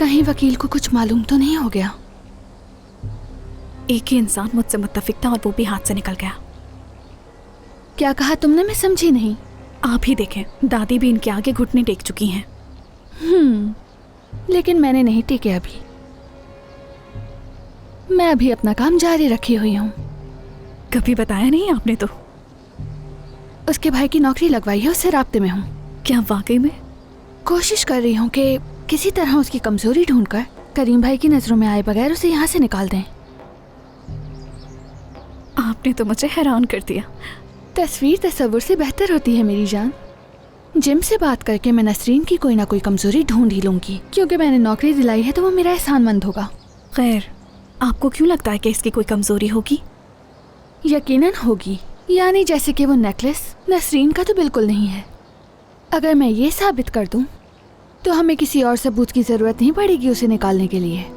कहीं वकील को कुछ मालूम तो नहीं हो गया? एक ही इंसान मुझसे मुत्तफिक था और वो भी हाथ से निकल गया। क्या कहा तुमने? मैं समझी नहीं। आप ही देखें, दादी भी इनके आगे घुटने टेक चुकी हैं। लेकिन मैंने नहीं टेके अभी। मैं अभी अपना काम जारी रखी हुई हूँ। कभी बताया नहीं आपने तो। उसके भाई की नौकरी लगवाई है, उससे राब्ते में हूँ। क्या वाकई में? कोशिश कर रही हूँ कि किसी तरह उसकी कमजोरी ढूंढकर करीम भाई की नजरों में आए बगैर उसे यहाँ से निकाल दें। आपने तो मुझे हैरान कर दिया। तस्वीर तस्वुर से बेहतर होती है मेरी जान। जिम से बात करके मैं नसरीन की कोई ना कोई कमजोरी ढूंढ ही लूंगी, क्योंकि मैंने नौकरी दिलाई है तो वो मेरा एहसानमंद होगा। खैर, आपको क्यों लगता है कि इसकी कोई कमजोरी होगी? यकीनन होगी, यानी जैसे कि वो नेकलेस नसरीन का तो बिल्कुल नहीं है। अगर मैं ये साबित कर दूं तो हमें किसी और सबूत की जरूरत नहीं पड़ेगी उसे निकालने के लिए।